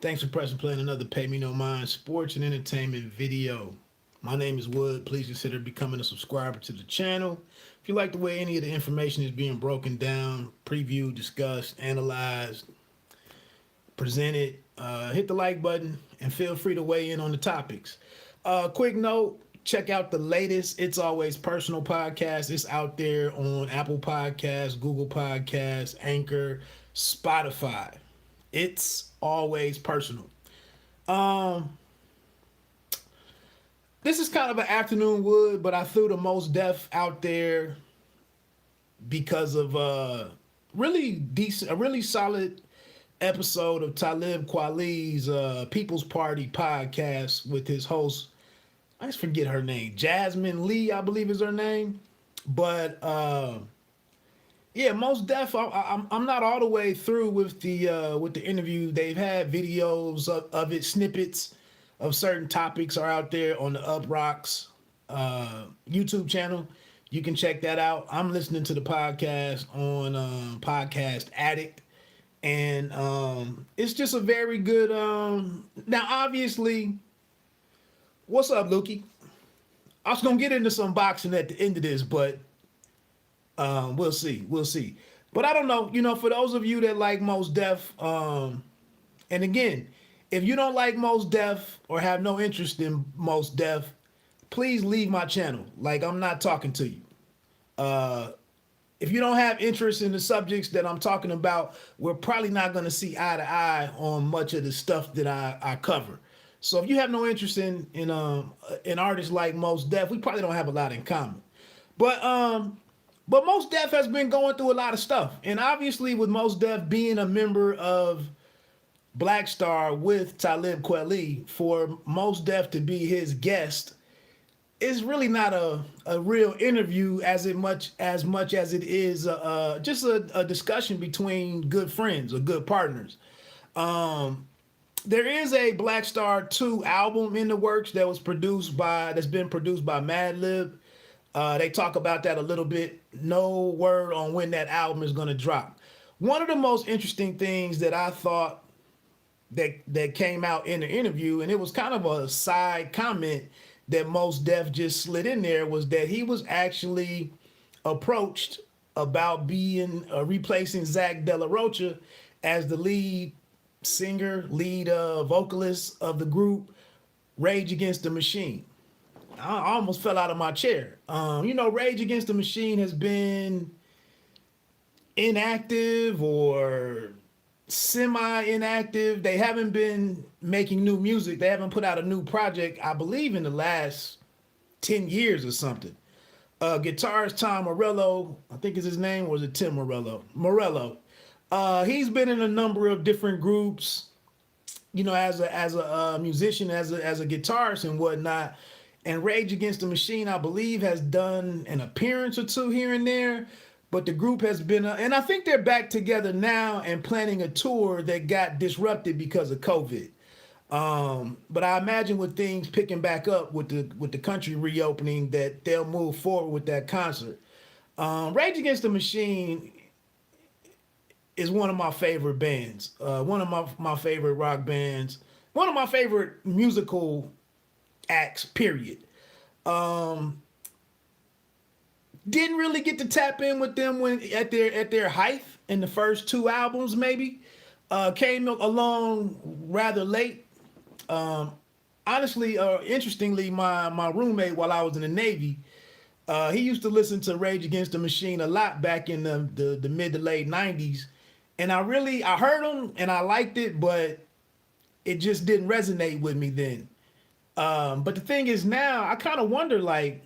Thanks for pressing play on another Pay Me No Mind sports and entertainment video. My name is Wood. Please consider becoming a subscriber to the channel. If you like the way any of the information is being broken down, previewed, discussed, analyzed, presented, hit the like button and feel free to weigh in on the topics. Quick note, check out the latest It's Always Personal podcast. It's out there on Apple Podcasts, Google Podcasts, Anchor, Spotify. It's always personal. Um, this is kind of an afternoon wood, but I threw the most def out there because of a really solid episode of Talib Kweli's People's Party podcast with his host. I just forget her name, Jasmine Lee, I believe is her name. But yeah, most def. I'm not all the way through with the interview. They've had videos of it, snippets of certain topics are out there on the Up Rocks YouTube channel. You can check that out. I'm listening to the podcast on Podcast Addict, and it's just a very good. Now, obviously, what's up, Lukey? I was gonna get into some boxing at the end of this, but we'll see. We'll see. But I don't know. For those of you that like Most Def, and again, if you don't like Most Def or have no interest in Most Def, please leave my channel. Like, I'm not talking to you. If you don't have interest in the subjects that I'm talking about, we're probably not going to see eye to eye on much of the stuff that I cover. So if you have no interest in artists like Most Def, we probably don't have a lot in common. But Most Def has been going through a lot of stuff. And obviously with Most Def being a member of Black Star with Talib Kweli, for Most Def to be his guest is really not a real interview as much as it is just a discussion between good friends or good partners. There is a Black Star 2 album in the works that's been produced by Madlib. They talk about that a little bit. No word on when that album is going to drop. One of the most interesting things that I thought that came out in the interview, and it was kind of a side comment that Most Def just slid in there, was that he was actually approached about being replacing Zach De La Rocha as the lead singer, lead vocalist of the group Rage Against the Machine. I almost fell out of my chair. Rage Against the Machine has been inactive or semi-inactive. They haven't been making new music. They haven't put out a new project, I believe, in the last 10 years or something. Guitarist Tom Morello, I think is his name, or was it Tim Morello? Morello. He's been in a number of different groups, as a musician, as a guitarist and whatnot. And Rage Against the Machine, I believe, has done an appearance or two here and there. But the group has been, and I think they're back together now and planning a tour that got disrupted because of COVID. But I imagine with things picking back up with the country reopening, that they'll move forward with that concert. Rage Against the Machine is one of my favorite bands, one of my favorite rock bands, one of my favorite musical acts, period. Didn't really get to tap in with them when at their height in the first two albums, maybe. Came along rather late. Honestly, interestingly, my roommate while I was in the Navy, he used to listen to Rage Against the Machine a lot back in the mid to late 90s. And I heard them and I liked it, but it just didn't resonate with me then. But the thing is now, I kind of wonder, like,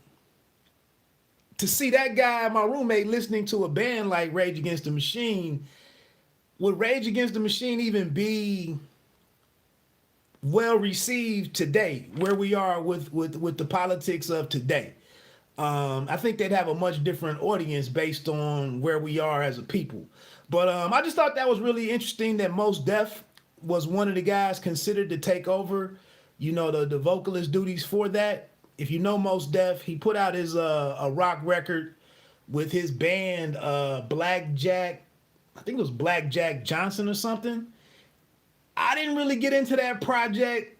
to see that guy, my roommate, listening to a band like Rage Against the Machine, would Rage Against the Machine even be well received today, where we are with the politics of today? I think they'd have a much different audience based on where we are as a people. But I just thought that was really interesting that Most Def was one of the guys considered to take over, the vocalist duties for that. If you know Most Def, he put out his a rock record with his band Black Jack, I think it was Black Jack Johnson or something. I didn't really get into that project.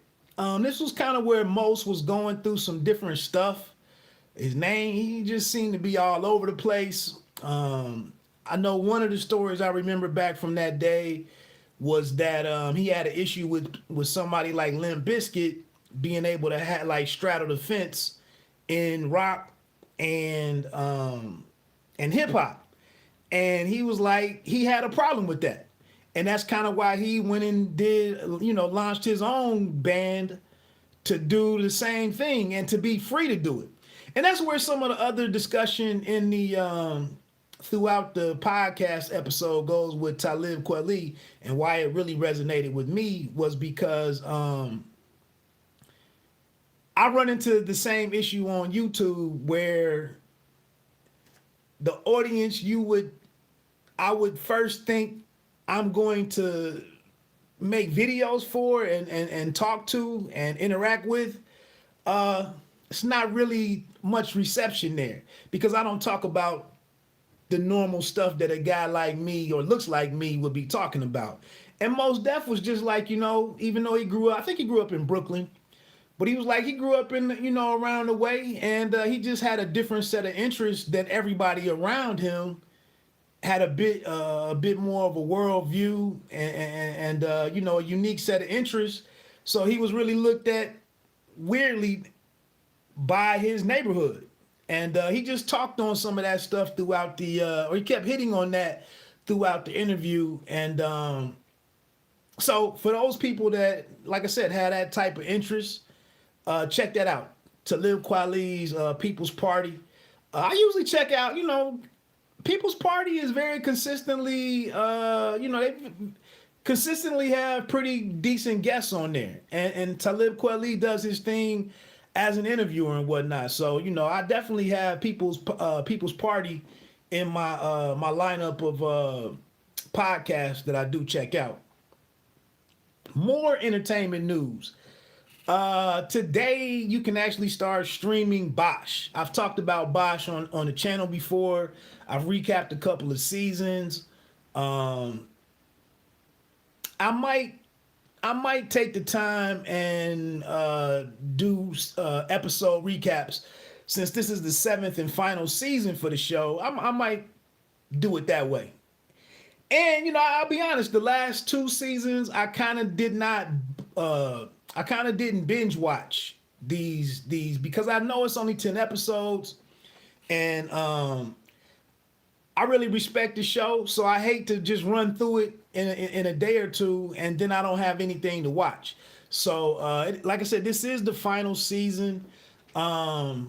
This was kind of where Most was going through some different stuff. His name, he just seemed to be all over the place. I know one of the stories I remember back from that day was that he had an issue with somebody like Limp Bizkit being able to straddle the fence in rock and hip hop, and he was like he had a problem with that, and that's kind of why he went and did launched his own band to do the same thing and to be free to do it. And that's where some of the other discussion in the throughout the podcast episode goes with Talib Kweli, and why it really resonated with me was because I run into the same issue on YouTube where the audience I would first think I'm going to make videos for and talk to and interact with. It's not really much reception there because I don't talk about the normal stuff that a guy like me or looks like me would be talking about. And Mos Def was just like, even though I think he grew up in Brooklyn, but he was like, he grew up in, around the way, and he just had a different set of interests than everybody around him had a bit more of a world view and a unique set of interests. So he was really looked at weirdly by his neighborhood. And he just talked on some of that stuff throughout or he kept hitting on that throughout the interview. And so for those people that, like I said, had that type of interest, check that out. Talib Kweli's People's Party. I usually check out, People's Party is very consistently, they consistently have pretty decent guests on there. And Talib Kweli does his thing as an interviewer and whatnot. So, I definitely have People's Party in my my lineup of podcasts that I do check out. More entertainment news. Today you can actually start streaming Bosch. I've talked about Bosch on the channel before. I've recapped a couple of seasons. I might take the time and do episode recaps since this is the 7th and final season for the show. I might do it that way. And I'll be honest, the last 2 seasons I kind of didn't binge watch these because I know it's only 10 episodes, and I really respect the show, so I hate to just run through it in a day or two and then I don't have anything to watch. So like I said, this is the final season. The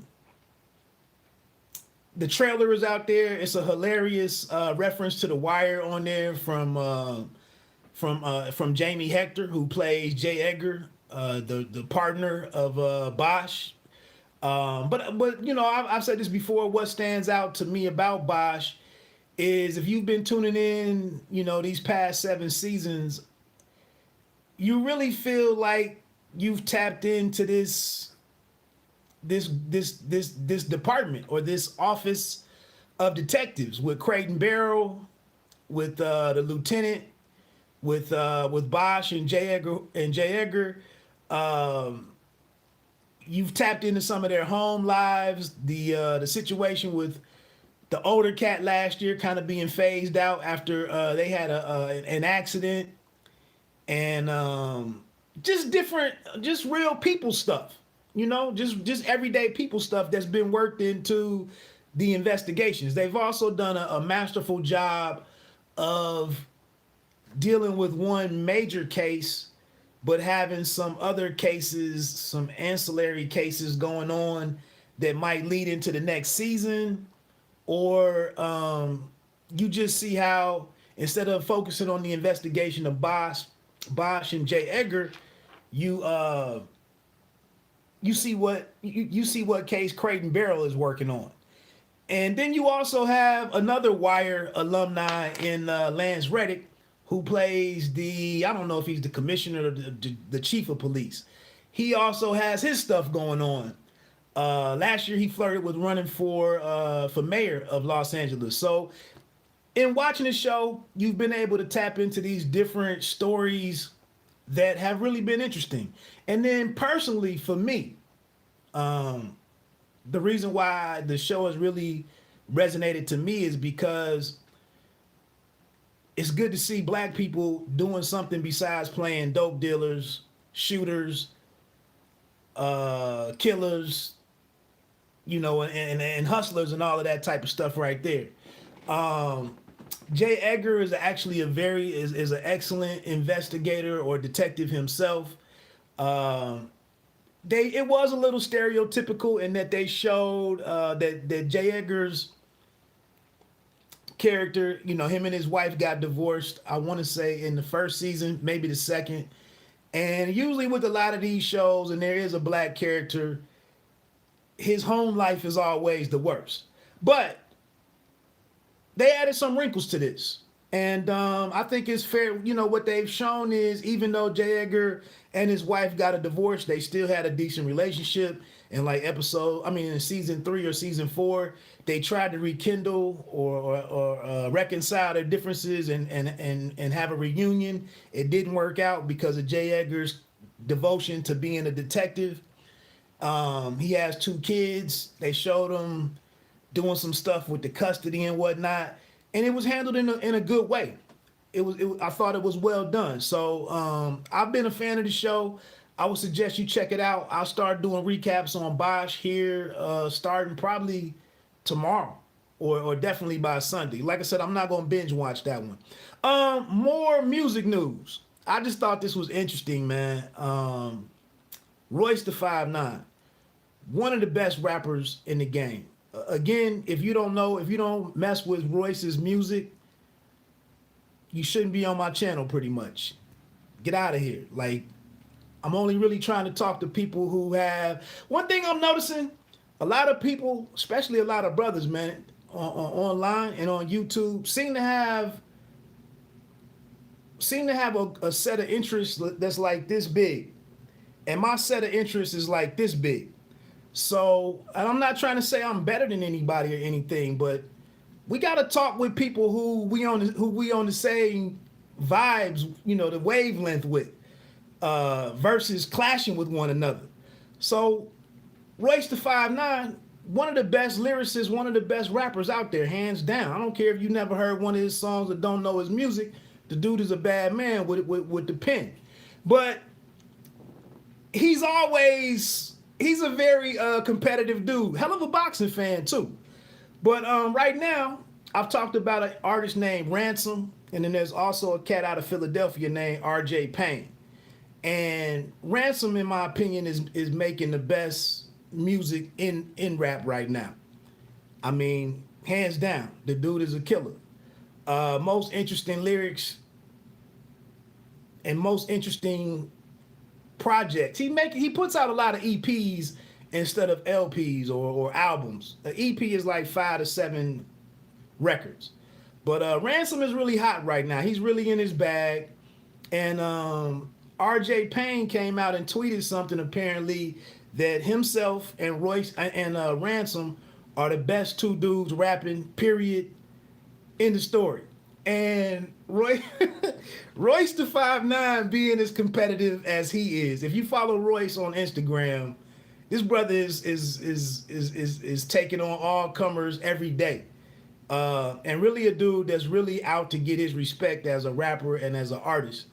trailer is out there. It's a hilarious reference to The Wire on there from Jamie Hector, who plays J. Edgar, the partner of Bosch. But I've said this before. What stands out to me about Bosch is if you've been tuning in, these past 7 seasons, you really feel like you've tapped into this department or this office of detectives with Crate and Barrel, with the lieutenant, with Bosch and J. Edgar. You've tapped into some of their home lives, the situation with the older cat last year kind of being phased out after they had an accident, and just real people stuff, just everyday people stuff that's been worked into the investigations. They've also done a masterful job of dealing with one major case, but having some other cases, some ancillary cases going on that might lead into the next season. Or you just see how instead of focusing on the investigation of Bosch and J. Edgar, you see what case Crate and Barrel is working on. And then you also have another Wire alumni in Lance Reddick, who plays I don't know if he's the commissioner or the chief of police. He also has his stuff going on. Last year he flirted with running for mayor of Los Angeles. So in watching the show, you've been able to tap into these different stories that have really been interesting. And then personally, for me, the reason why the show has really resonated to me is because it's good to see black people doing something besides playing dope dealers, shooters, killers, and hustlers and all of that type of stuff right there. J. Edgar is actually is an excellent investigator or detective himself. It was a little stereotypical in that they showed that J. Edgar's character, him and his wife got divorced. I want to say in the first season, maybe the second. And usually with a lot of these shows, and there is a black character, his home life is always the worst. But they added some wrinkles to this. And I think it's fair. What they've shown is even though J. Edgar and his wife got a divorce, they still had a decent relationship. And in season 3 or season 4, they tried to rekindle or reconcile their differences and have a reunion. It didn't work out because of J. Edgar's devotion to being a detective. He has 2 kids. They showed him doing some stuff with the custody and whatnot, and it was handled in a good way. I thought it was well done. So I've been a fan of the show. I would suggest you check it out. I'll start doing recaps on Bosch here, starting probably tomorrow or definitely by Sunday. Like I said, I'm not going to binge watch that one. More music news. I just thought this was interesting, man. Royce the 5'9", one of the best rappers in the game. Again, if you don't mess with Royce's music, you shouldn't be on my channel pretty much. Get out of here. Like, I'm only really trying to talk to people who have... One thing I'm noticing, a lot of people, especially a lot of brothers, man, online and on YouTube, seem to have a set of interests that's like this big. And my set of interests is like this big. So, and I'm not trying to say I'm better than anybody or anything, but we got to talk with people who we on the same vibes, the wavelength with, versus clashing with one another. So, Royce the 5'9", one of the best lyricists, one of the best rappers out there, hands down. I don't care if you never heard one of his songs or don't know his music. The dude is a bad man with the pen. But he's a very competitive dude. Hell of a boxing fan, too. But right now, I've talked about an artist named Ransom, and then there's also a cat out of Philadelphia named RJ Payne. And Ransom, in my opinion, is making the best music in rap right now. I mean, hands down, the dude is a killer. Most interesting lyrics and most interesting projects. He puts out a lot of EPs instead of LPs or albums. An EP is like 5 to 7 records. But Ransom is really hot right now. He's really in his bag. And RJ Payne came out and tweeted something apparently that himself and Royce and Ransom are the best 2 dudes rapping, period, in the story. And Royce the 5'9" being as competitive as he is. If you follow Royce on Instagram, this brother is taking on all comers every day. And really a dude that's really out to get his respect as a rapper and as an artist.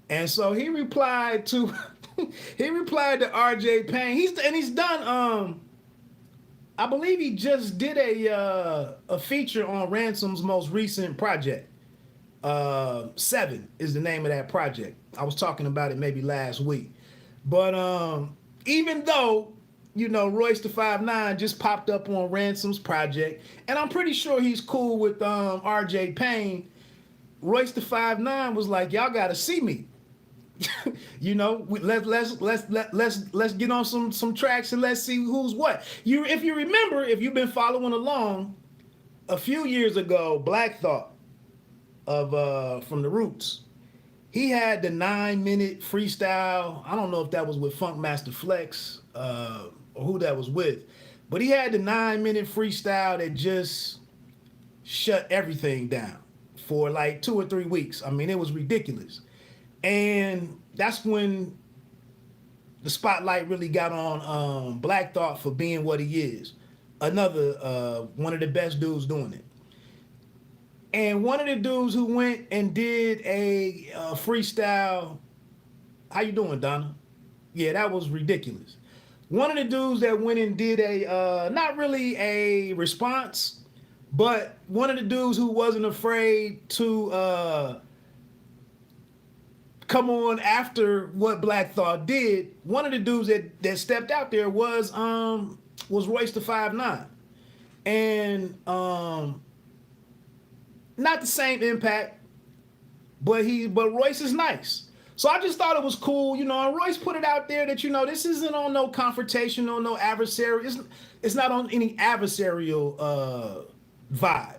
And so he replied to RJ Payne. He's done I believe he just did a feature on Ransom's most recent project. 7 is the name of that project. I was talking about it maybe last week. But even though, Royce the 5'9" just popped up on Ransom's project, and I'm pretty sure he's cool with RJ Payne, Royce the 5'9" was like, y'all gotta see me. Let's get on some tracks and let's see who's what. If you remember, if you've been following along, a few years ago, Black Thought from the Roots, he had the 9-minute freestyle. I don't know if that was with Funkmaster Flex or who that was with, but he had the 9-minute freestyle that just shut everything down for like 2 or 3 weeks. I mean, it was ridiculous. And that's when the spotlight really got on Black Thought for being what he is. Another one of the best dudes doing it. And one of the dudes who went and did a freestyle. How you doing, Donna? Yeah, that was ridiculous. One of the dudes that went and did a not really a response, but one of the dudes who wasn't afraid to come on after what Black Thought did. One of the dudes that stepped out there was Royce the 5'9", and not the same impact, but Royce is nice. So I just thought it was cool, you know. And Royce put it out there that, you know, this isn't on no confrontation, on no adversary. It's not on any adversarial vibe.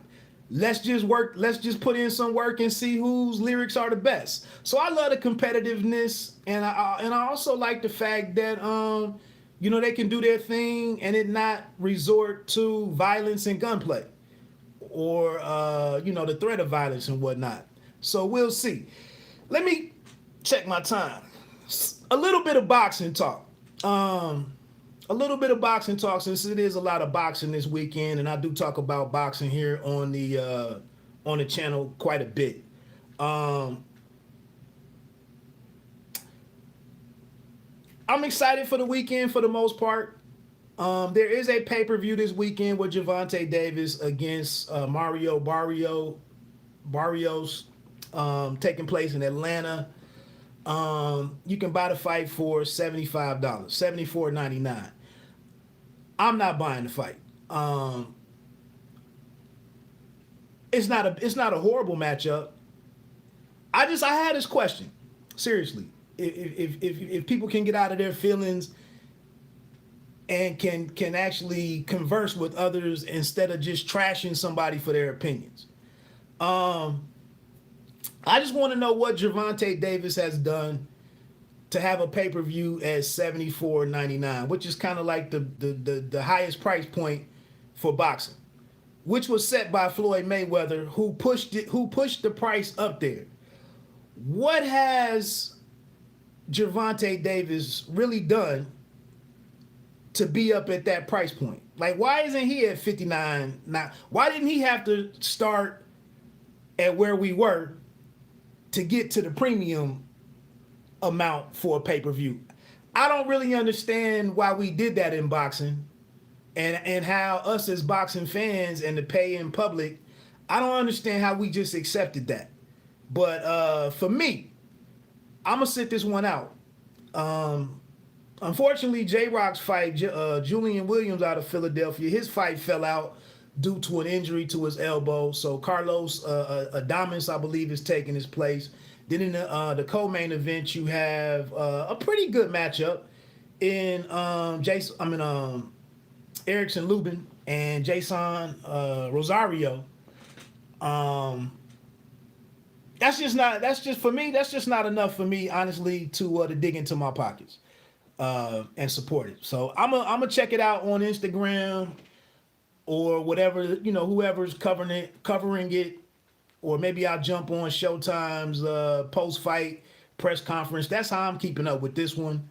Let's just work. Let's just put in some work and see whose lyrics are the best. So I love the competitiveness, and I also like the fact that you know, they can do their thing and it not resort to violence and gunplay, or you know, the threat of violence and whatnot. So we'll see. Let me check my time. A little bit of boxing talk. A little bit of boxing talk, since it is a lot of boxing this weekend, and I do talk about boxing here on the channel quite a bit. I'm excited for the weekend for the most part. There is a pay-per-view this weekend with Gervonta Davis against Mario Barrios, taking place in Atlanta. You can buy the fight for $75, $74.99. I'm not buying the fight. It's not a horrible matchup. I had this question. Seriously. If people can get out of their feelings and can actually converse with others instead of just trashing somebody for their opinions. I just want to know what Gervonta Davis has done to have a pay-per-view at $74.99, which is kind of like the highest price point for boxing, which was set by Floyd Mayweather, who pushed the price up there. What has Gervonta Davis really done to be up at that price point? Like, why isn't he at 59 now? Why didn't he have to start at where we were to get to the premium amount for a pay-per-view? I don't really understand why we did that in boxing, and how us as boxing fans and the paying public, I don't understand how we just accepted that. But for me, I'm gonna sit this one out. Unfortunately, J-Rock's fight, Julian Williams out of Philadelphia, his fight fell out due to an injury to his elbow. So Carlos Adames, I believe, is taking his place. Then in the co-main event, you have a pretty good matchup in Erickson Lubin and Jason Rosario. That's just not enough for me, honestly, to dig into my pockets and support it. So I'm gonna check it out on Instagram or whatever, you know, whoever's covering it, or maybe I'll jump on Showtime's post-fight press conference. That's how I'm keeping up with this one.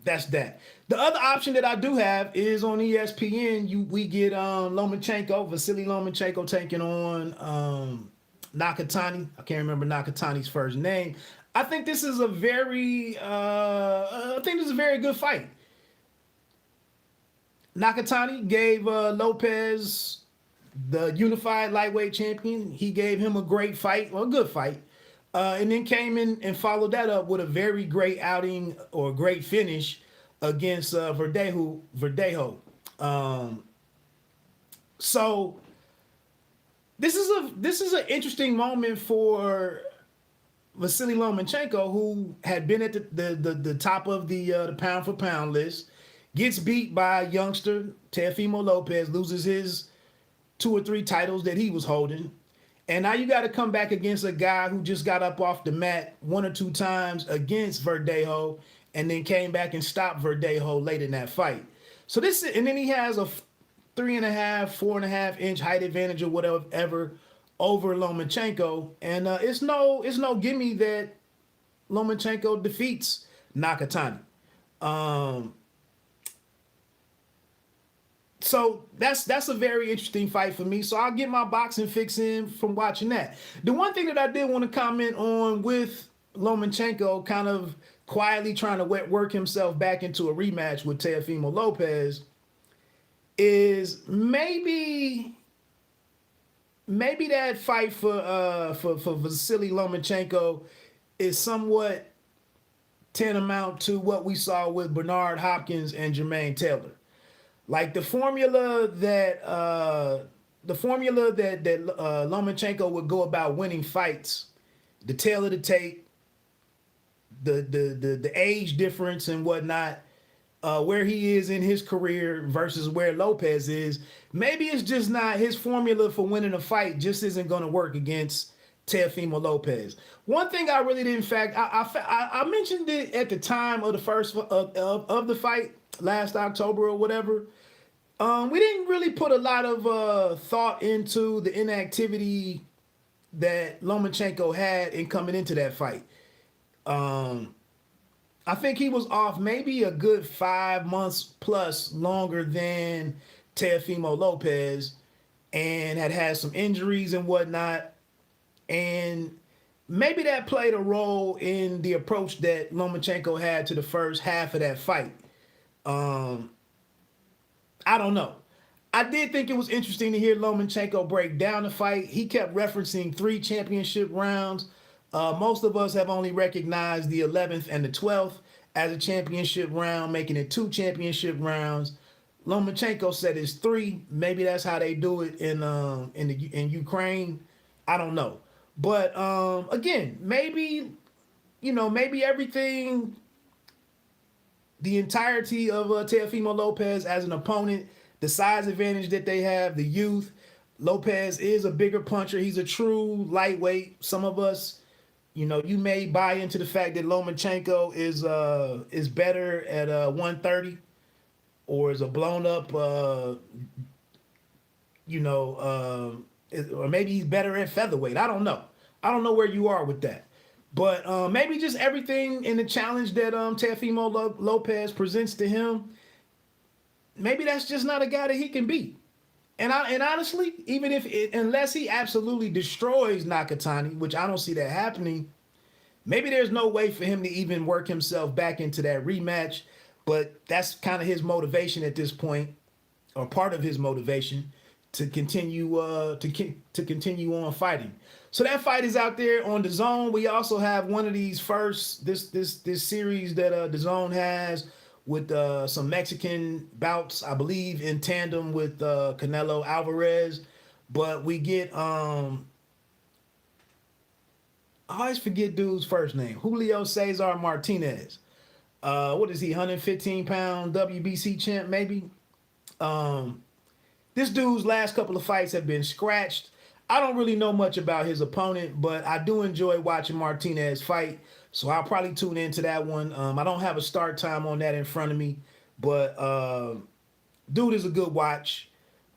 That's that. The other option that I do have is on ESPN. We get Vasily Lomachenko taking on Nakatani. I can't remember Nakatani's first name. I think this is a very good fight. Nakatani gave Lopez, the unified lightweight champion, he gave him a great fight, well, a good fight, and then came in and followed that up with a very great outing, or great finish, against Verdejo. So this is an interesting moment for Vasily Lomachenko, who had been at the top of the pound for pound list, gets beat by a youngster, Teofimo Lopez, loses his 2 or 3 titles that he was holding. And now you got to come back against a guy who just got up off the mat 1 or 2 times against Verdejo, and then came back and stopped Verdejo late in that fight. So and then he has a 3.5, 4.5 inch height advantage or whatever over Lomachenko. And it's no gimme that Lomachenko defeats Nakatani. Um, so that's a very interesting fight for me. So I'll get my boxing fix in from watching that. The one thing that I did want to comment on with Lomachenko kind of quietly trying to work himself back into a rematch with Teofimo Lopez is maybe that fight for Vasily Lomachenko is somewhat tantamount to what we saw with Bernard Hopkins and Jermaine Taylor. Like the formula that Lomachenko would go about winning fights, the tail of the tape, the age difference and whatnot, where he is in his career versus where Lopez is. Maybe it's just not his formula for winning a fight. Just isn't going to work against Teofimo Lopez. One thing I really didn't I mentioned it at the time of the first of the fight last October or whatever. We didn't really put a lot of thought into the inactivity that Lomachenko had in coming into that fight. I think he was off maybe a good 5 months plus longer than Teofimo Lopez, and had some injuries and whatnot. And maybe that played a role in the approach that Lomachenko had to the first half of that fight. I don't know. I did think it was interesting to hear Lomachenko break down the fight. He kept referencing 3 championship rounds. Most of us have only recognized the 11th and the 12th as a championship round, making it 2 championship rounds. Lomachenko said it's 3. Maybe that's how they do it in Ukraine. I don't know. But again, maybe everything, the entirety of Teofimo Lopez as an opponent, the size advantage that they have, the youth. Lopez is a bigger puncher. He's a true lightweight. Some of us, you may buy into the fact that Lomachenko is better at 130, or is a blown up, or maybe he's better at featherweight. I don't know. I don't know where you are with that. But maybe just everything in the challenge that Teofimo Lopez presents to him, maybe that's just not a guy that he can beat. And honestly, unless he absolutely destroys Nakatani, which I don't see that happening, maybe there's no way for him to even work himself back into that rematch. But that's kind of his motivation at this point, or part of his motivation to continue continue on fighting. So that fight is out there on DAZN. We also have one of these this series that DAZN has with some Mexican bouts, I believe, in tandem with Canelo Alvarez. But we get I always forget dude's first name, Julio Cesar Martinez. What is he, 115-pound WBC champ maybe? This dude's last couple of fights have been scratched. I don't really know much about his opponent, but I do enjoy watching Martinez fight, so I'll probably tune into that one. I don't have a start time on that in front of me, but dude is a good watch.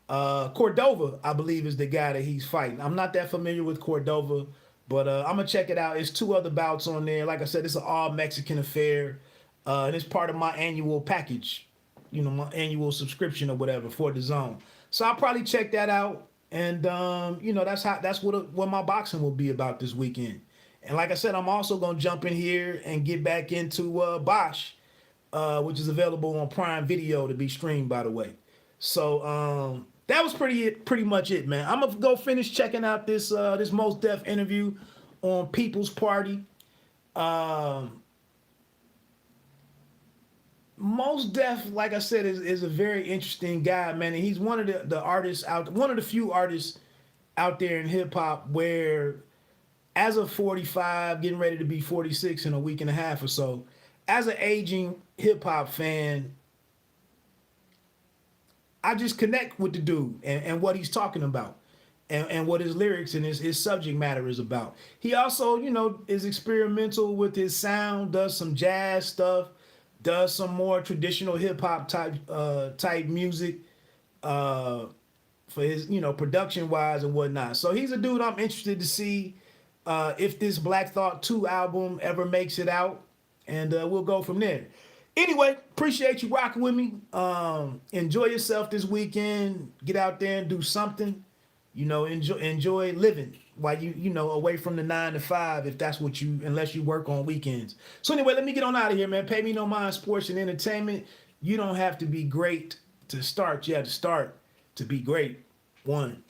Cordova, I believe, is the guy that he's fighting. I'm not that familiar with Cordova, but I'm going to check it out. It's 2 other bouts on there. Like I said, it's an all-Mexican affair, and it's part of my annual package, my annual subscription or whatever for DAZN. So I'll probably check that out. And that's what my boxing will be about this weekend. And like I said, I'm also gonna jump in here and get back into Bosch, which is available on Prime Video to be streamed, by the way. So that was pretty much it, man. I'm gonna go finish checking out this Mos Def interview on People's Party. Mos Def, like I said, is a very interesting guy, man. And he's one of the few artists out there in hip hop where, as of 45, getting ready to be 46 in a week and a half or so, as an aging hip hop fan, I just connect with the dude and what he's talking about, and what his lyrics and his subject matter is about. He also, is experimental with his sound, does some jazz stuff, does some more traditional hip hop type music for his, production wise and whatnot. So he's a dude I'm interested to see if this Black Thought 2 album ever makes it out, and we'll go from there. Anyway, appreciate you rocking with me. Enjoy yourself this weekend. Get out there and do something. You know, enjoy living while you know away from the 9 to 5, if that's what you, unless you work on weekends. So anyway, let me get on out of here, man. Pay me no mind, sports and entertainment. You don't have to be great to start. You have to start to be great. One.